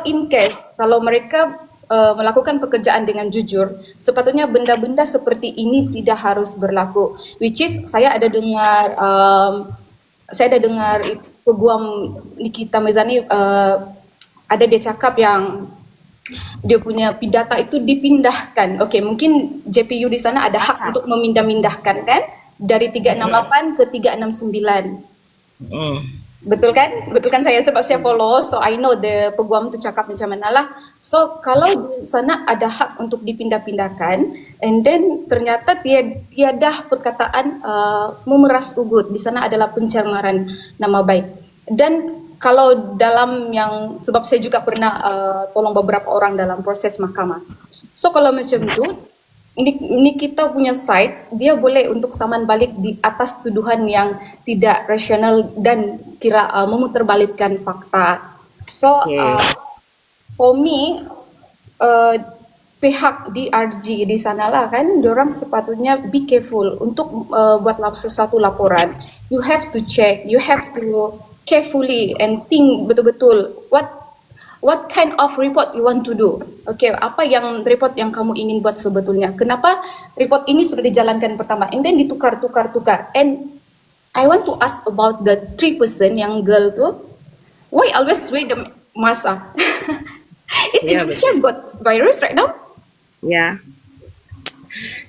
in case kalau mereka melakukan pekerjaan dengan jujur, sepatutnya benda-benda seperti ini tidak harus berlaku. Which is saya ada dengar peguam Nikita Mirzani ada dia cakap yang dia punya pidata itu dipindahkan. Okey, mungkin JPU di sana ada hak Pasal. untuk memindah-mindahkan kan dari 368 ke 369. Betul kan? Betul kan saya sebab saya follow, so I know the peguam tu cakap macam mana lah. So kalau di sana ada hak untuk dipindah-pindahkan, and then ternyata tiada perkataan memeras ugut. Di sana adalah pencemaran nama baik. Dan kalau dalam yang sebab saya juga pernah tolong beberapa orang dalam proses mahkamah. So kalau macam tu, ini kita punya site, dia boleh untuk saman balik di atas tuduhan yang tidak rasional dan kira memutarbalikkan fakta. So Okay. for me, uh, pihak DRG di sanalah kan, diorang sepatutnya be careful untuk buat sesuatu laporan. You have to check, you have to carefully and think betul-betul what kind of report you want to do. Okay, apa yang report yang kamu ingin buat sebetulnya? Kenapa report ini sudah dijalankan pertama, and then ditukar. And I want to ask about the 3% yang girl tu. Why always wear the mask? Is Ya, Indonesia betul. got virus right now? Ya.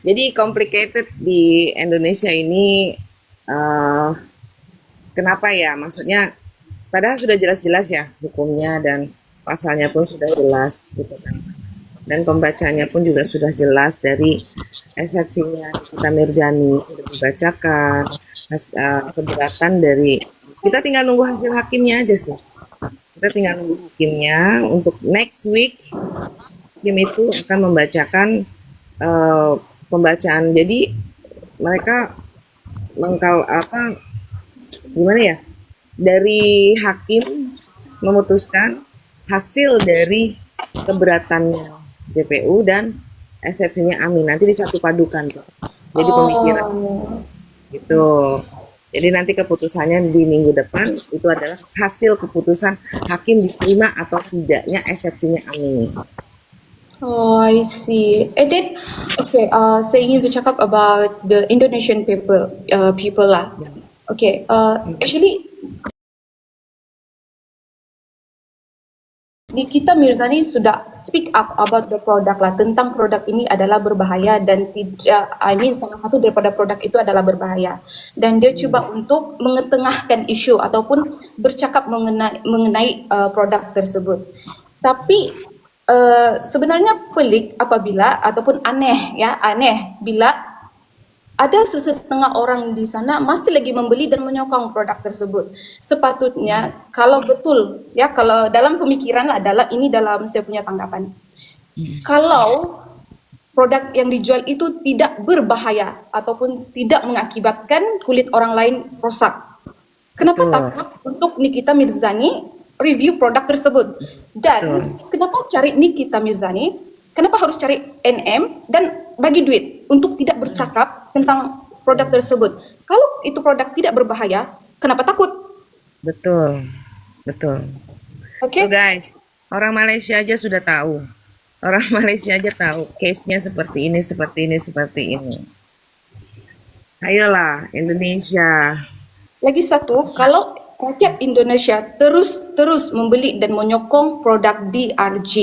Jadi complicated di Indonesia ini. eh Kenapa ya? Maksudnya, padahal sudah jelas-jelas ya hukumnya dan pasalnya pun sudah jelas gitu kan. Dan pembacanya pun juga sudah jelas dari eksepsinya kita Mirjani sudah dibacakan, keberatan dari kita tinggal nunggu hasil hakimnya aja sih. Kita tinggal nunggu hakimnya untuk next week. Hakim itu akan membacakan eh, pembacaan. Jadi mereka mengkal apa gimana ya, dari hakim memutuskan hasil dari keberatannya JPU dan eksepsinya Amin nanti disatu padukan tuh jadi pemikiran Oh, gitu. Jadi nanti keputusannya di minggu depan itu adalah hasil keputusan hakim diterima atau tidaknya eksepsinya Amin. oh, I see. And then, okay, saya ingin bercakap about the Indonesian people lah. Okay, actually Nikita Mirzani sudah speak up about the product lah, tentang produk ini adalah berbahaya dan tidak, salah satu daripada produk itu adalah berbahaya. Dan dia cuba untuk mengetengahkan isu ataupun bercakap mengenai produk tersebut. Tapi sebenarnya pelik apabila ataupun aneh bila ada sesetengah orang di sana masih lagi membeli dan menyokong produk tersebut. Sepatutnya kalau betul ya, kalau dalam pemikiran lah, dalam saya punya tanggapan. Kalau produk yang dijual itu tidak berbahaya ataupun tidak mengakibatkan kulit orang lain rosak, kenapa Betul, takut untuk Nikita Mirzani review produk tersebut? betul. Dan kenapa cari Nikita Mirzani? Kenapa harus cari NM dan bagi duit untuk tidak bercakap tentang produk tersebut? Kalau itu produk tidak berbahaya, kenapa takut? Betul, betul. Tuh Oke? guys, orang Malaysia aja sudah tahu. Orang Malaysia aja tahu case-nya seperti ini, seperti ini, seperti ini. Ayolah, Indonesia. Lagi satu, kalau rakyat Indonesia terus membeli dan menyokong produk DRG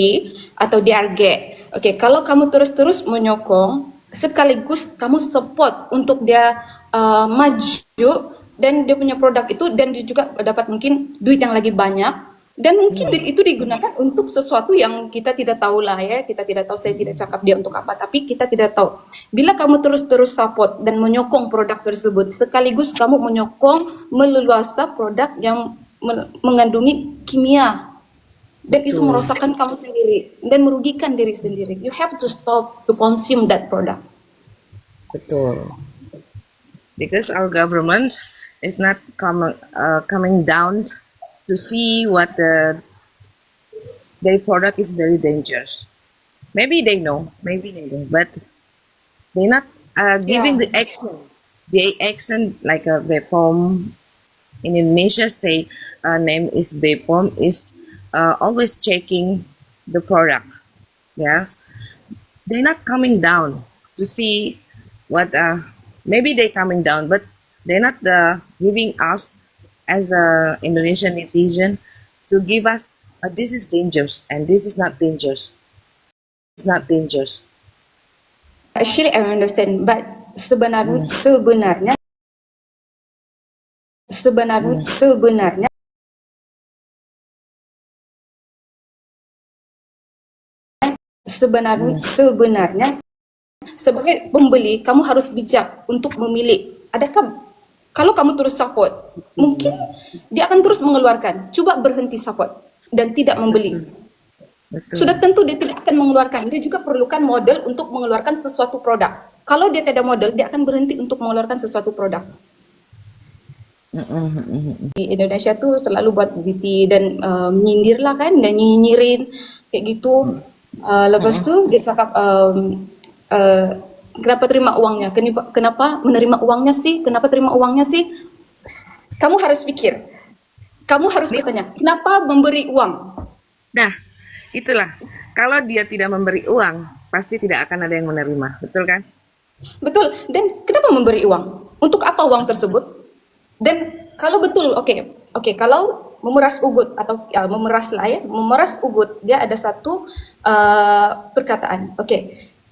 atau DRG, oke, kalau kamu terus menyokong, sekaligus kamu support untuk dia maju dan dia punya produk itu, dan dia juga dapat mungkin duit yang lagi banyak, dan mungkin duit itu digunakan untuk sesuatu yang kita tidak tahu lah ya, kita tidak tahu, saya tidak cakap dia untuk apa, tapi kita tidak tahu. Bila kamu terus support dan menyokong produk tersebut, sekaligus kamu menyokong meleluasa produk yang mengandungi kimia, dan itu Betul, merosakkan kamu sendiri dan merugikan diri sendiri. You have to stop to consume that product. betul. Because our government is not coming down to see what their product is very dangerous. Maybe they know, but they're not giving Yeah. the action. The action like a BPOM in Indonesia say name is BPOM is always checking the product. Yes, they're not coming down to see what. Maybe they coming down, but they're not giving us as a Indonesian netizen to give us this is dangerous and this is not dangerous. It's not dangerous. Actually, I understand, but sebenarnya Mm, sebenarnya sebenarnya mm, sebenarnya sebenarnya mm, sebenarnya sebagai pembeli kamu harus bijak untuk memilih. Adakah kalau kamu terus support, mungkin mm. dia akan terus mengeluarkan. Coba berhenti support dan tidak membeli. Betul, Sudah betul. tentu dia tidak akan mengeluarkan. Dia juga perlukan modal untuk mengeluarkan sesuatu produk. Kalau dia tidak ada modal, dia akan berhenti untuk mengeluarkan sesuatu produk. Mm, mm, mm, mm, mm. Di Indonesia tuh selalu buat beauty dan menyindir lah kan, dan nyinyirin kayak gitu. Lepas tu dia cakap uh, kenapa terima uangnya? Kenapa menerima uangnya sih? Kenapa terima uangnya sih? Kamu harus pikir. Kamu harus Nih, bertanya, kenapa memberi uang? nah, itulah. Kalau dia tidak memberi uang, pasti tidak akan ada yang menerima. Betul kan? Betul. Dan kenapa memberi uang? Untuk apa uang tersebut? Dan kalau betul, kalau memeras ugut atau ya, memeras ugut, dia ada satu perkataan.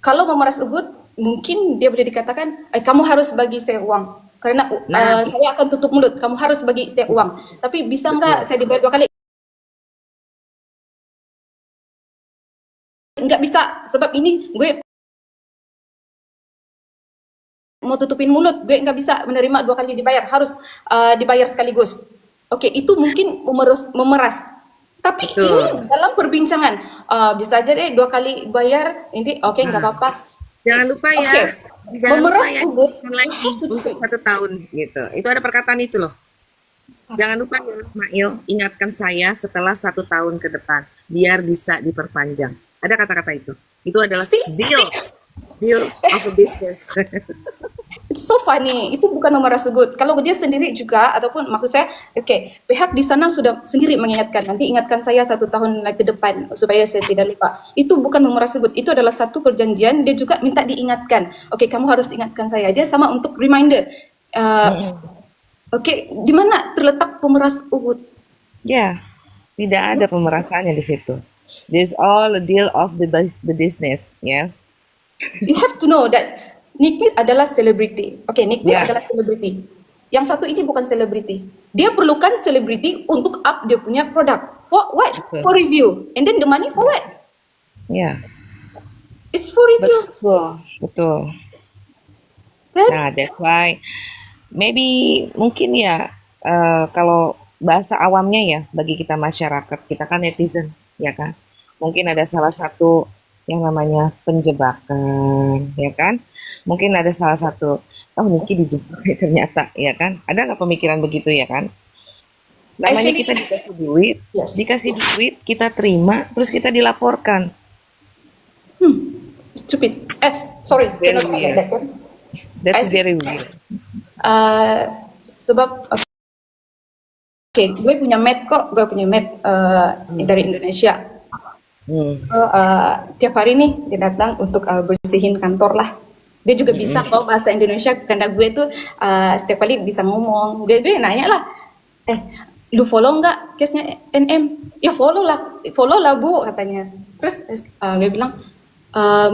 Kalau memeras ugut, mungkin dia boleh dikatakan, kamu harus bagi saya uang. Karena Nah, saya akan tutup mulut, kamu harus bagi saya uang. Tapi bisa nggak betul. saya dibayar 2 kali? Nggak bisa, sebab ini gue mau tutupin mulut, gue nggak bisa menerima 2 kali dibayar, harus dibayar sekaligus. Itu mungkin memeras. Tapi Betul. ini dalam perbincangan, bisa aja deh 2 kali bayar, nanti nggak Nah, apa-apa. jangan lupa ya. Oke, Jangan lupa memeras ya. ugut, you Lagi have to untuk think. 1 tahun gitu. Itu ada perkataan itu loh. Jangan lupa ya, Mail, ingatkan saya setelah 1 tahun ke depan, biar bisa diperpanjang. Ada kata-kata itu. Itu adalah See, deal of a business. it's so funny. Itu bukan memeras ugut. Kalau dia sendiri juga, ataupun maksud saya, pihak di sana sudah sendiri mengingatkan. Nanti ingatkan saya 1 tahun lagi ke depan supaya saya tidak lupa. Itu bukan memeras ugut. Itu adalah satu perjanjian. Dia juga minta diingatkan. Kamu harus ingatkan saya. Dia sama untuk reminder. Uh, Mm-mm. Di mana terletak pemeras ugut? Ya, tidak ada pemerasannya di situ. This all a deal of the business, yes. You have to know that Nick Mir adalah selebriti. Nick Mir Ya, adalah selebriti. Yang satu ini bukan selebriti. Dia perlukan selebriti untuk up dia punya produk. For what? betul. For review. And then the money for what? Ya, It's for review. betul, betul. Kan? Nah, that's why maybe mungkin ya kalau bahasa awamnya ya bagi kita masyarakat, kita kan netizen, ya kan? Mungkin ada salah satu yang namanya penjebakan, ya kan? Mungkin ada salah satu, oh Niki dijebak ternyata, ya kan? Ada nggak pemikiran begitu ya kan? Namanya Actually, kita yes. dikasih duit, kita terima, terus kita dilaporkan. Stupid. Sorry. Very Cannot like weird. that kan? That's I- very weird. Sebab gue punya mate kok. Gue punya mate dari Indonesia. Hmm. Tiap hari nih dia datang untuk bersihin kantor lah. Dia juga bisa kok bahasa Indonesia karena gue tuh setiap kali bisa ngomong. Gue nanya lah, lu follow nggak case-nya NM? Ya follow lah bu katanya. Terus gue bilang,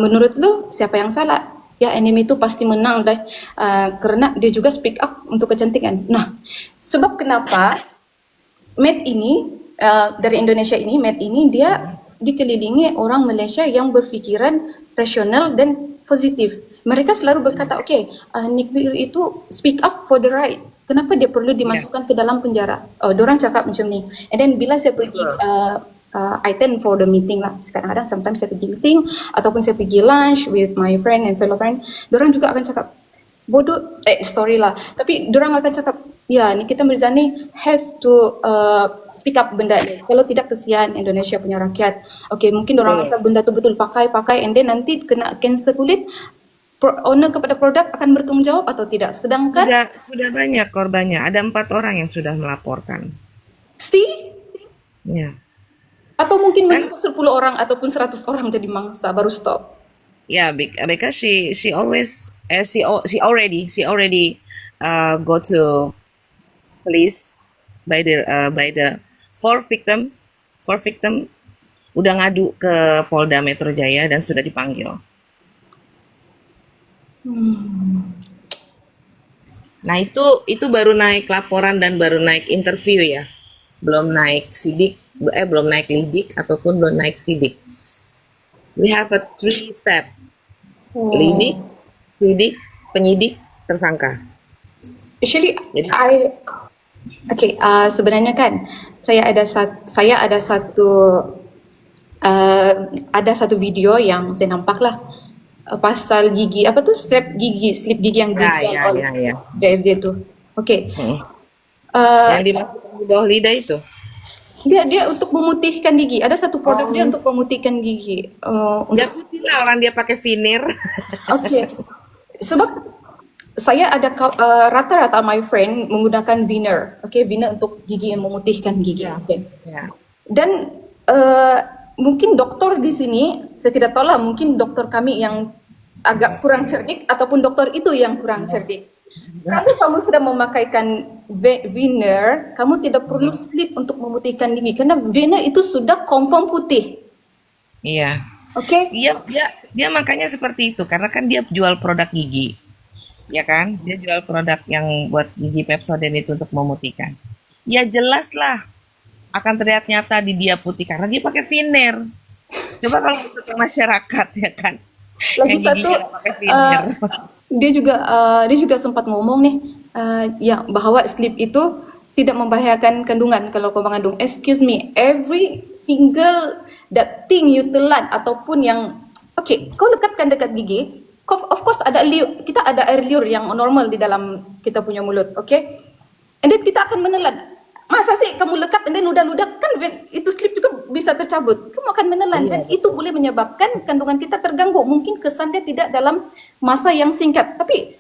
menurut lu siapa yang salah? Ya NM itu pasti menang deh, karena dia juga speak up untuk kecantikan. Nah, sebab kenapa Matt ini dari Indonesia ini, Matt ini dia dikelilingi orang Malaysia yang berpikiran rasional dan positif. Mereka selalu berkata, Nick Mir itu speak up for the right. Kenapa dia perlu dimasukkan ke dalam penjara? Dorang cakap macam ni. And then bila saya pergi I attend for the meeting lah. Kadang-kadang sometimes saya pergi meeting ataupun saya pergi lunch with my friend and fellow friend. Dorang juga akan cakap bodoh, story lah. Tapi dorang akan cakap, ya Nikita Mirzani have to speak up benda ni. Kalau tidak kesian Indonesia punya rakyat. Mungkin dorang rasa benda tu betul pakai and then nanti kena cancel kulit. Owner kepada produk akan bertanggung jawab atau tidak. Sedangkan Sudah banyak korbannya. Ada 4 orang yang sudah melaporkan. see, Ya. Atau mungkin Kan menunggu 10 orang ataupun 100 orang jadi mangsa baru stop. yeah, because she always she already go to police by the four victim four victim udah ngadu ke Polda Metro Jaya dan sudah dipanggil. Nah, itu baru naik laporan dan baru naik interview ya. Belum naik sidik, belum naik lidik ataupun belum naik sidik. We have a three step. Lidik, sidik, penyidik, tersangka. Actually, Jadi sebenarnya kan saya ada satu video yang saya nampak lah, pasal gigi apa tuh slip gigi yang ya dijual ya oleh ya ya. dari dia tuh. Oke, Hmm. uh, Yang dimasukkan di bawah lidah itu. dia untuk memutihkan gigi. Ada satu produk dia Oh, untuk memutihkan gigi. dia Untuk putih lah orang dia pakai veneer. Oke, sebab saya ada rata-rata my friend menggunakan veneer. Oke, veneer untuk gigi yang memutihkan gigi. Ya, Oke. ya. Dan mungkin dokter di sini, saya tidak tahu lah, mungkin dokter kami yang agak kurang cerdik ataupun dokter itu yang kurang cerdik. Kalau kamu sudah memakaikan veneer, kamu tidak perlu slip untuk memutihkan gigi karena veneer itu sudah confirm putih. Iya. Oke? Dia makanya seperti itu karena kan dia jual produk gigi. Ya kan? Dia jual produk yang buat gigi Pepsodent itu untuk memutihkan. Ya jelas lah akan terlihat nyata di dia putih karena dia pakai veneer. Coba kalau itu ke masyarakat ya kan, Lagi yang satu, giginya nggak pakai veneer. dia juga sempat ngomong nih, ya bahwa sleep itu tidak membahayakan kandungan kalau kau mengandung. Excuse me, every single that thing you telan ataupun yang, kau lekatkan dekat gigi, of course ada liur, kita ada air liur yang normal di dalam kita punya mulut, and then kita akan menelan. Masa sih kamu lekat dan ludah-ludah kan itu slip juga bisa tercabut. Kamu akan menelan dan Iya. itu boleh menyebabkan kandungan kita terganggu. Mungkin kesan dia tidak dalam masa yang singkat, tapi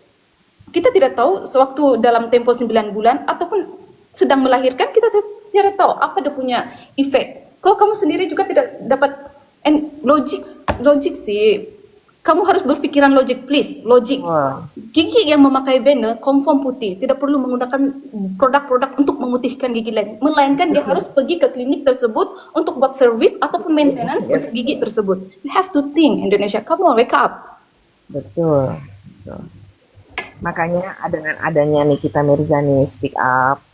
kita tidak tahu sewaktu dalam tempo 9 bulan ataupun sedang melahirkan kita tidak tahu apa dia punya efek. Kalau kamu sendiri juga tidak dapat, and logik sih. Kamu harus berpikiran logik, please. Logik. Wah, Gigi yang memakai veneer confirm putih, tidak perlu menggunakan produk-produk untuk memutihkan gigi lain, melainkan dia harus pergi ke klinik tersebut untuk buat service ataupun maintenance untuk gigi tersebut. You have to think, Indonesia. Come on, wake up. betul, betul. Makanya dengan adanya Nikita Mirzani speak up,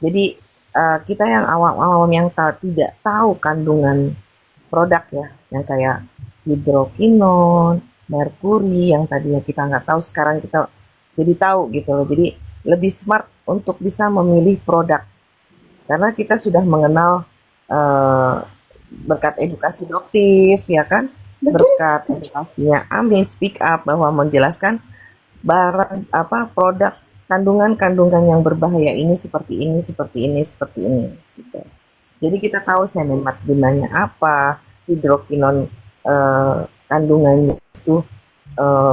jadi kita yang awam-awam yang tidak tahu kandungan produk ya, yang kayak hidrokinon, merkuri yang tadinya kita nggak tahu sekarang kita jadi tahu gitu loh. Jadi lebih smart untuk bisa memilih produk karena kita sudah mengenal berkat edukasi doktif ya kan, Betul. berkat edukasinya Ami speak up bahwa menjelaskan barang apa produk kandungan-kandungan yang berbahaya ini seperti ini seperti ini seperti ini gitu. Jadi kita tahu senemat gunanya apa, hidrokinon kandungannya itu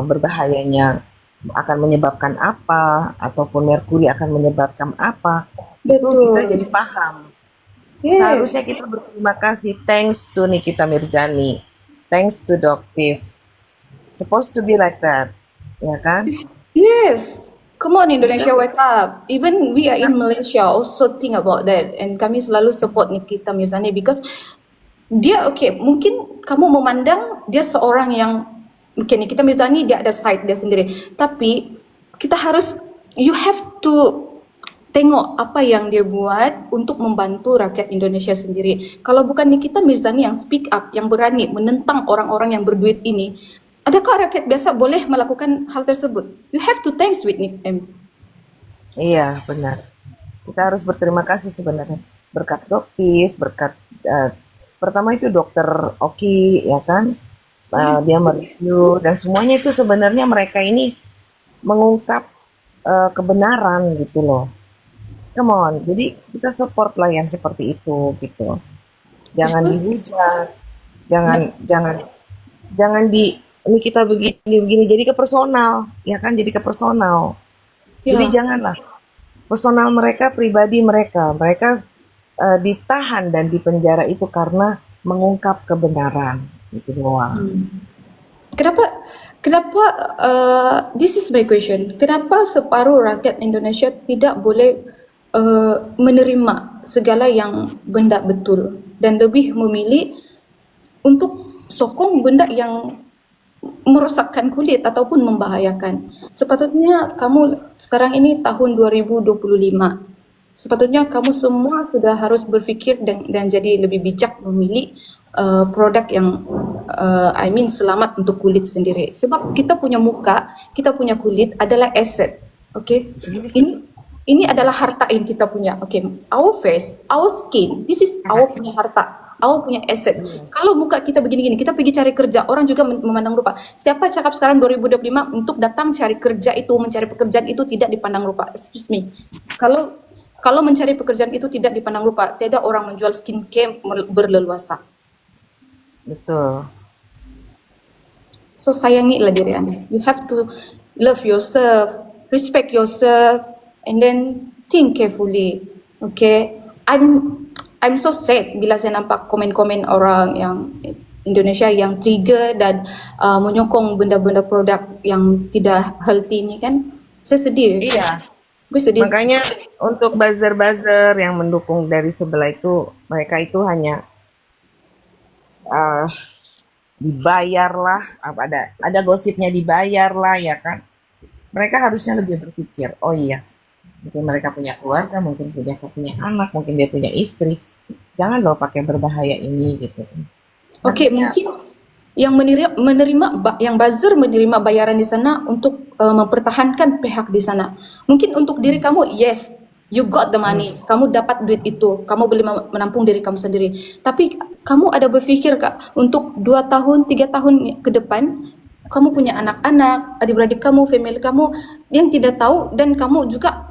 berbahayanya akan menyebabkan apa, ataupun merkuri akan menyebabkan apa. Itu kita jadi Betul. paham. Yes. Seharusnya kita berterima kasih, thanks to Nikita Mirzani, thanks to Doktif. Supposed to be like that, ya kan? Yes. Come on, Indonesia, wake up. Even we are in Malaysia also think about that, and kami selalu support Nikita Mirzani because dia mungkin kamu memandang dia seorang yang Nikita Mirzani dia ada side dia sendiri, tapi kita harus, you have to tengok apa yang dia buat untuk membantu rakyat Indonesia sendiri. Kalau bukan Nikita Mirzani yang speak up, yang berani menentang orang-orang yang berduit ini, adakah rakyat biasa boleh melakukan hal tersebut? You have to thanks with Nikita. Iya, benar. Kita harus berterima kasih sebenarnya. Berkat Doktif, berkat pertama itu dokter Oki, ya kan? Dia mereview dan semuanya itu sebenarnya mereka ini mengungkap kebenaran gitu loh. Come on, jadi kita support lah yang seperti itu gitu. Jangan dihujat, jangan jangan jangan ini kita begini jadi ke personal, ya kan? Jadi ke personal. Jadi Ya, janganlah personal mereka, pribadi mereka ditahan dan dipenjara itu karena mengungkap kebenaran itu doang. Kenapa kenapa this is my question. Kenapa separuh rakyat Indonesia tidak boleh menerima segala yang benda betul dan lebih memilih untuk sokong benda yang merosakkan kulit ataupun membahayakan. Sepatutnya kamu sekarang ini tahun 2025. Sepatutnya kamu semua sudah harus berfikir dan jadi lebih bijak memilih produk yang selamat untuk kulit sendiri. Sebab kita punya muka, kita punya kulit adalah aset. Okay? Ini adalah harta yang kita punya. Okay, our face, our skin, this is our punya harta, our punya aset. Kalau muka kita begini-gini, kita pergi cari kerja, orang juga memandang rupa. Siapa cakap sekarang 2025 untuk datang cari kerja itu, mencari pekerjaan itu tidak dipandang rupa? Excuse me. Kalau mencari pekerjaan itu tidak dipandang rupa, tidak orang menjual skincare berleluasa. Betul. So sayangilah diri Anda. You have to love yourself, respect yourself, and then think carefully. Okay, I'm so sad bila saya nampak komen-komen orang yang Indonesia yang trigger dan menyokong benda-benda produk yang tidak healthy ini kan. Saya sedih. Iya. Gue sedih. Makanya untuk buzzer-buzzer yang mendukung dari sebelah itu, mereka itu hanya dibayar lah, ada gosipnya dibayar lah ya kan. Mereka harusnya lebih berpikir, oh iya, mungkin mereka punya keluarga, mungkin punya anak, mungkin dia punya istri. Jangan loh pakai berbahaya ini gitu. Oke, mungkin yang yang buzzer menerima bayaran di sana untuk mempertahankan pihak di sana. Mungkin untuk diri kamu, yes, you got the money, kamu dapat duit itu, kamu boleh menampung diri kamu sendiri. Tapi kamu ada berpikir Kak, untuk 2 tahun, 3 tahun ke depan, kamu punya anak-anak, adik-beradik kamu, family kamu yang tidak tahu, dan kamu juga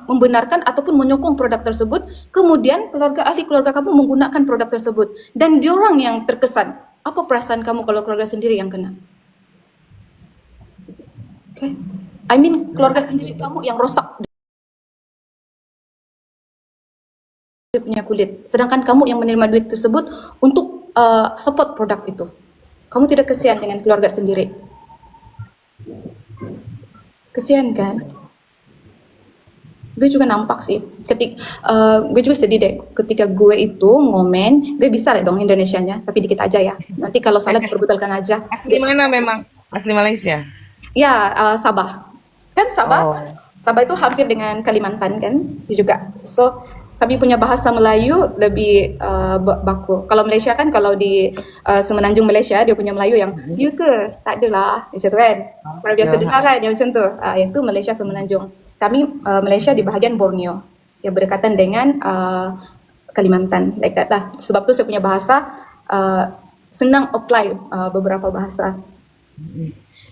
membenarkan ataupun menyokong produk tersebut, kemudian ahli keluarga kamu menggunakan produk tersebut dan diorang yang terkesan. Apa perasaan kamu kalau keluarga sendiri yang kena? Okay? Keluarga sendiri kamu yang rosak dia punya kulit, sedangkan kamu yang menerima duit tersebut untuk support produk itu. Kamu tidak kesian dengan keluarga sendiri? Kesian kan? Gue juga nampak sih, gue juga sedih deh ketika gue itu ngomen, gue bisa lah dong Indonesianya, tapi dikit aja ya. Nanti kalau salah diperbetulkan aja. Asli mana memang? Asli Malaysia? Ya, Sabah. Kan Sabah, Oh. Sabah itu hampir dengan Kalimantan kan, itu juga. So, kami punya bahasa Melayu lebih baku. Kalau Malaysia kan, kalau di Semenanjung Malaysia, dia punya Melayu yang, ya ke? Tak adalah, macam tu kan. Kalau biasa dengar kan, dia macam tu. Itu Malaysia Semenanjung. Kami Malaysia di bahagian Borneo yang berdekatan dengan Kalimantan, like that lah. Sebab tu saya punya bahasa senang apply beberapa bahasa.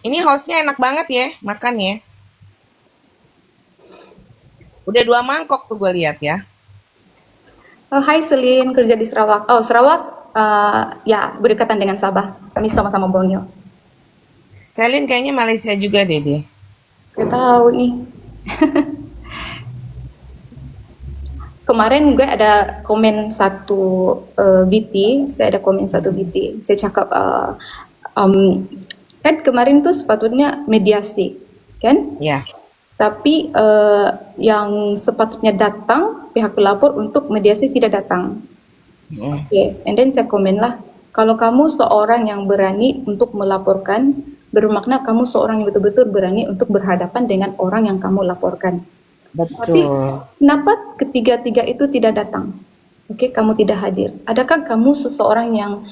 Ini hostnya enak banget ya, makan ya. Udah 2 mangkok tuh gue lihat ya. Hai Selin, kerja di Sarawak. Oh, Sarawak ya berdekatan dengan Sabah. Kami sama-sama Borneo. Selin kayaknya Malaysia juga deh dia. Gak tahu nih. Kemarin gue ada komen satu VT, saya ada komen satu VT. Saya cakap kan kemarin tuh sepatutnya mediasi, kan? Ya. Tapi yang sepatutnya datang pihak pelapor untuk mediasi tidak datang. Okay. And then saya komen lah, kalau kamu seorang yang berani untuk melaporkan, bermakna kamu seorang yang betul-betul berani untuk berhadapan dengan orang yang kamu laporkan. Betul. Tapi kenapa ketiga-tiga itu tidak datang? Oke, kamu tidak hadir. Adakah kamu seseorang yang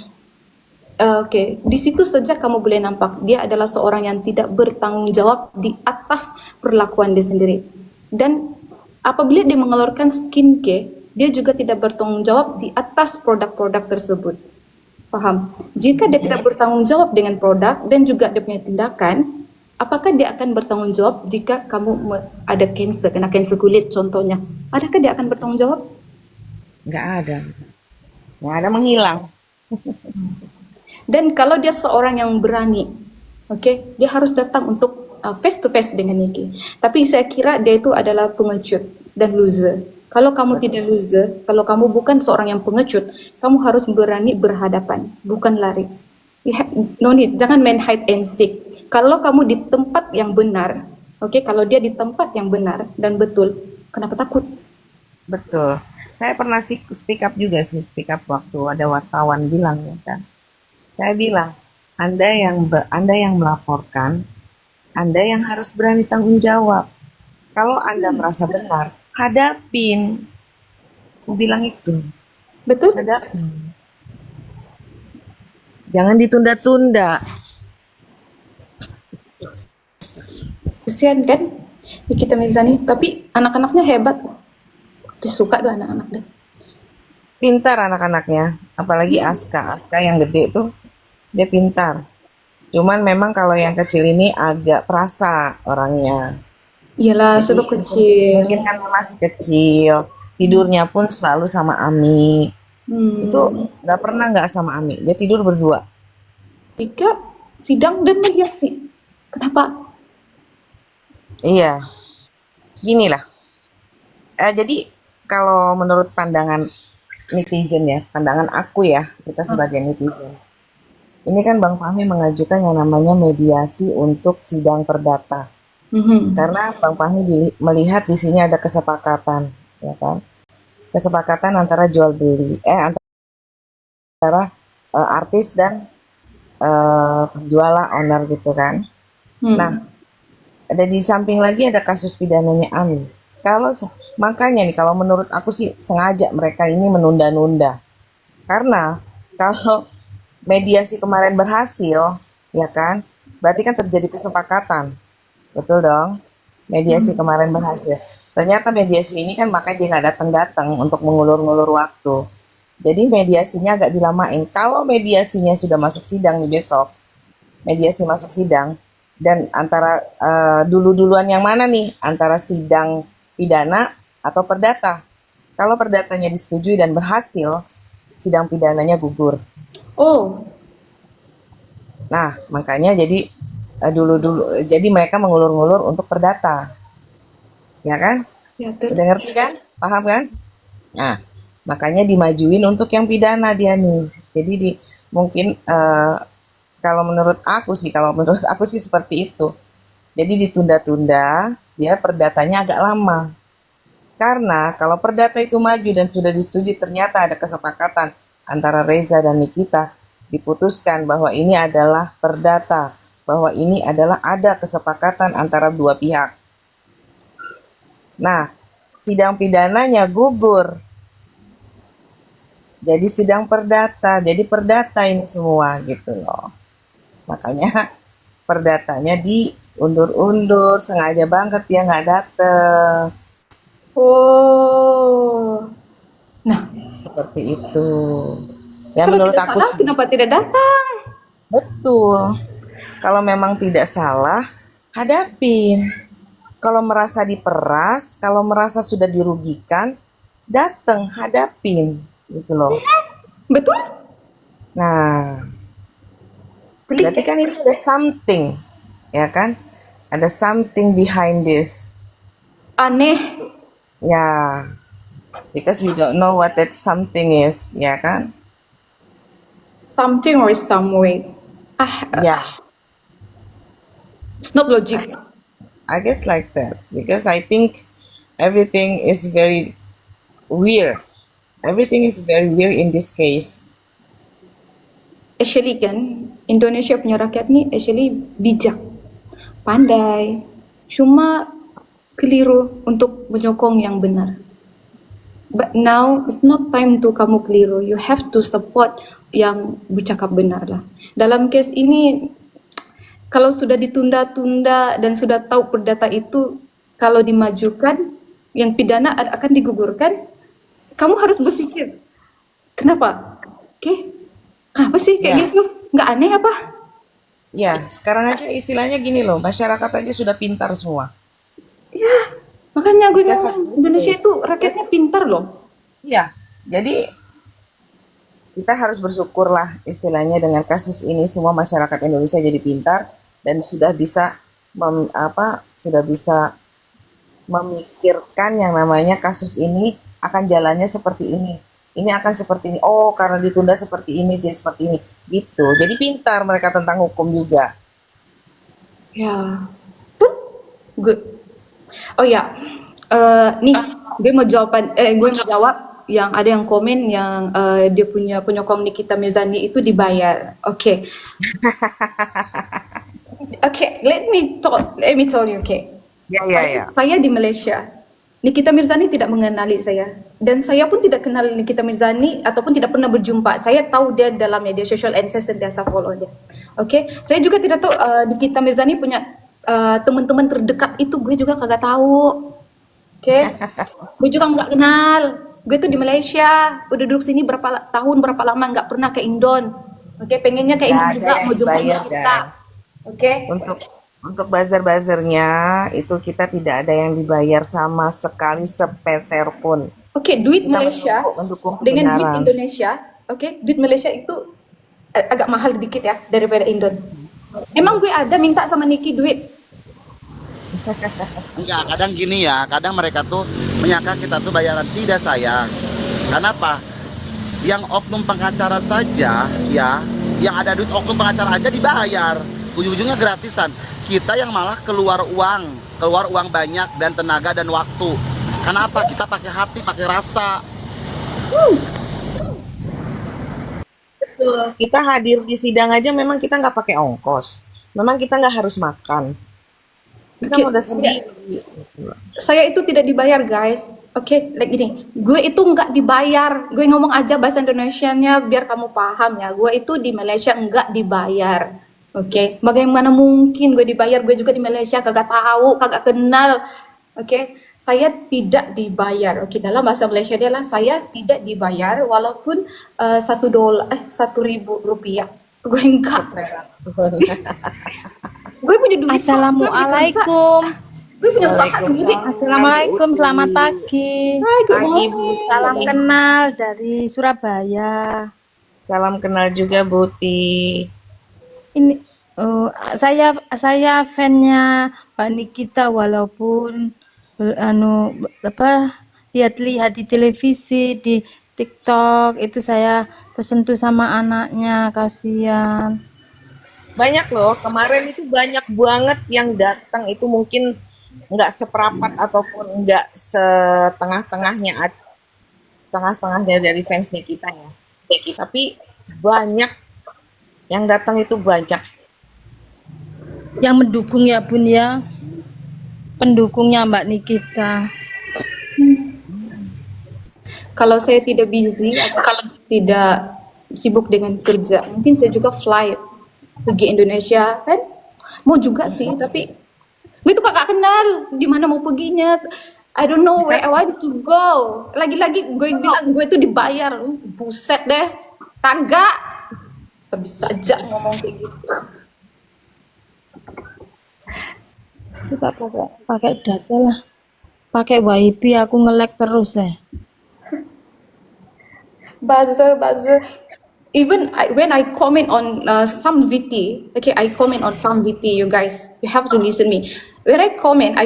di situ saja kamu boleh nampak dia adalah seorang yang tidak bertanggung jawab di atas perlakuan dia sendiri. Dan apabila dia mengeluarkan skincare, dia juga tidak bertanggung jawab di atas produk-produk tersebut. Faham? Jika dia tidak bertanggung jawab dengan produk dan juga dia punya tindakan, apakah dia akan bertanggung jawab jika kamu ada kanser, kena kanser kulit contohnya? Adakah dia akan bertanggung jawab? Nggak ada. Nggak ada, menghilang. Dan kalau dia seorang yang berani, dia harus datang untuk face to face dengan Niki. Tapi saya kira dia itu adalah pengecut dan loser. Kalau kamu Betul. tidak loser, kalau kamu bukan seorang yang pengecut, kamu harus berani berhadapan, bukan lari. No need, jangan main hide and seek. Kalau kamu di tempat yang benar, oke, kalau dia di tempat yang benar dan betul, kenapa takut? Betul. Saya pernah sih speak up juga sih, speak up waktu ada wartawan bilang ya kan. Saya bilang, Anda yang melaporkan, Anda yang harus berani tanggung jawab. Kalau Anda merasa benar, hadapin. Aku bilang itu, Betul? hadapin. Jangan ditunda-tunda. Kesian kan Nikita Mirzani, tapi anak-anaknya hebat. Aku suka tuh anak-anak deh. Pintar anak-anaknya, apalagi Aska. Aska yang gede tuh, dia pintar. Cuman memang kalau yang kecil ini agak perasa orangnya. Iyalah, Jadi sebab mungkin kecil. kan masih kecil, tidurnya pun selalu sama Ami. Itu Hmm, nggak pernah nggak sama Ami, dia tidur berdua. tiga, sidang dan mediasi. Kenapa? Iya, gini lah. Jadi kalau menurut pandangan netizen ya, pandangan aku ya, kita sebagai netizen. Ini kan Bang Fahmi mengajukan yang namanya mediasi untuk sidang perdata. Mhm. Karena Bang Fahmi melihat di sini ada kesepakatan, ya kan? Kesepakatan antara jual beli, antara artis dan penjual lah, owner gitu kan. Nah, Hmm. ada di samping lagi ada kasus pidananya Ami. Kalau makanya nih kalau menurut aku sih sengaja mereka ini menunda-nunda. Karena kalau mediasi kemarin berhasil, ya kan? Berarti kan terjadi kesepakatan. Betul dong? Mediasi kemarin berhasil. Ternyata mediasi ini kan makanya dia nggak datang-datang untuk mengulur-ngulur waktu. Jadi mediasinya agak dilamain. Kalau mediasinya sudah masuk sidang nih besok, mediasi masuk sidang, dan antara dulu-duluan yang mana nih? Antara sidang pidana atau perdata? Kalau perdatanya disetujui dan berhasil, sidang pidananya gugur. Oh, Nah, makanya jadi dulu-dulu jadi mereka mengulur-ngulur untuk perdata, ya kan? ya Udah ngerti kan? Paham kan? Nah, makanya dimajuin untuk yang pidana dia nih. Jadi mungkin kalau menurut aku sih, seperti itu. Jadi ditunda-tunda, biar perdatanya agak lama. Karena kalau perdata itu maju dan sudah disetujui ternyata ada kesepakatan antara Reza dan Nikita, diputuskan bahwa ini adalah perdata, bahwa ini adalah ada kesepakatan antara dua pihak. Nah, sidang pidananya gugur. Jadi sidang perdata, jadi perdata ini semua gitu loh. Makanya perdatanya diundur-undur, sengaja banget dia nggak dateng. oh. Nah, Seperti itu. Ya kalau menurut tidak aku salah, sih kenapa tidak datang? betul. Kalau memang tidak salah, hadapin. Kalau merasa diperas, kalau merasa sudah dirugikan, datang hadapin gitu loh. Betul? Nah, Pelik berarti ya? kan itu ada something, ya kan? Ada something behind this. Aneh. Ya, because we don't know what that something is, ya kan? Something or some way. Ya, It's not logic. I guess like that. Because I think everything is very weird. Everything is very weird in this case. Actually kan, Indonesia punya rakyat ni actually bijak, pandai, cuma keliru untuk menyokong yang benar. But now it's not time to kamu keliru. You have to support yang bercakap benar lah. Dalam kes ini, kalau sudah ditunda-tunda dan sudah tahu perdata itu, kalau dimajukan, yang pidana akan digugurkan, kamu harus berpikir, kenapa? Oke, kenapa sih Ya, kayak gitu? Nggak aneh apa? ya. Sekarang aja istilahnya gini loh. Masyarakat aja sudah pintar semua. Makanya gue Because of ngomong, Indonesia this. itu Because, rakyatnya pintar loh. ya. Jadi kita harus bersyukur lah istilahnya dengan kasus ini semua masyarakat Indonesia jadi pintar dan sudah bisa sudah bisa memikirkan yang namanya kasus ini akan jalannya seperti ini. Ini akan seperti ini. Oh, karena ditunda seperti ini, jadi seperti ini. Gitu. Jadi pintar mereka tentang hukum juga. Ya, good. Oh ya, nih gue mau jawab yang ada yang komen yang dia punya penyokong Nikita Mirzani itu dibayar. Oke, oke, let me tell you, oke. Ya, ya, ya. Saya di Malaysia, Nikita Mirzani tidak mengenali saya dan saya pun tidak kenal Nikita Mirzani ataupun tidak pernah berjumpa. Saya tahu dia dalam media sosial and saya sentiasa follow dia. Oke, saya juga tidak tahu Nikita Mirzani punya teman-teman terdekat itu gue juga kagak tahu. Oke, gue juga nggak kenal. Gue tuh di Malaysia, udah duduk sini tahun berapa lama nggak pernah ke Indon. Oke, pengennya ke Nggak Indon ada juga yang mau jumpa dibayar, kita. Dan. Oke, Untuk buzzer-buzzernya itu kita tidak ada yang dibayar sama sekali sepeser pun. oke, duit Kita Malaysia mendukung dengan duit kebenaran. Indonesia, oke, duit Malaysia itu agak mahal sedikit ya daripada Indon. Emang gue ada minta sama Niki duit? Enggak, kadang gini ya, kadang mereka tuh menyangka kita tuh bayaran. Tidak, sayang. Kenapa? Yang oknum pengacara saja ya, yang ada duit oknum pengacara aja dibayar, ujung-ujungnya gratisan. Kita yang malah keluar uang banyak dan tenaga dan waktu. Kenapa? Kita pakai hati, pakai rasa. Betul. Kita hadir di sidang aja memang kita nggak pakai ongkos. Memang kita nggak harus makan. Kita Oke, modal sendiri. saya itu tidak dibayar guys. Oke, like gini, gue itu nggak dibayar. Gue ngomong aja bahasa Indonesianya biar kamu paham ya. Gue itu di Malaysia nggak dibayar. Oke, bagaimana mungkin gue dibayar? Gue juga di Malaysia kagak tahu, kagak kenal. Oke, saya tidak dibayar. Oke, dalam bahasa Malaysia adalah saya tidak dibayar walaupun $1.000. Gue enggak. Gue punya duit kok. Gue punya kerja. Assalamualaikum. Gue punya usaha sendiri. Assalamualaikum, selamat pagi. Hai, good Pagi, Bu. morning. Salam kenal dari Surabaya. Salam kenal juga, Buti. Ini saya fan-nya Mbak Nikita walaupun lihat-lihat di televisi, di TikTok itu saya tersentuh sama anaknya, kasihan. Banyak loh, kemarin itu banyak banget yang datang itu mungkin nggak seperapat ataupun nggak setengah-tengahnya dari fans Nikita ya. Tapi banyak yang datang itu banyak. Yang mendukung ya Bun ya, pendukungnya Mbak Nikita. Kalau saya tidak busy atau kalau tidak sibuk dengan kerja, mungkin saya juga fly pergi Indonesia kan? Mau juga sih, tapi gue tuh kakak kenal di mana mau perginya. I don't know where I want to go. Lagi-lagi gue bilang gue tuh dibayar. Buset deh, kagak. Bisa aja ngomong kayak gitu. Kita pakai data lah, pakai WiFi aku nge-lag terus ya. Buzzer. Even when I comment on some VT, okay, I comment on some VT. You guys, you have to listen me. When I comment, I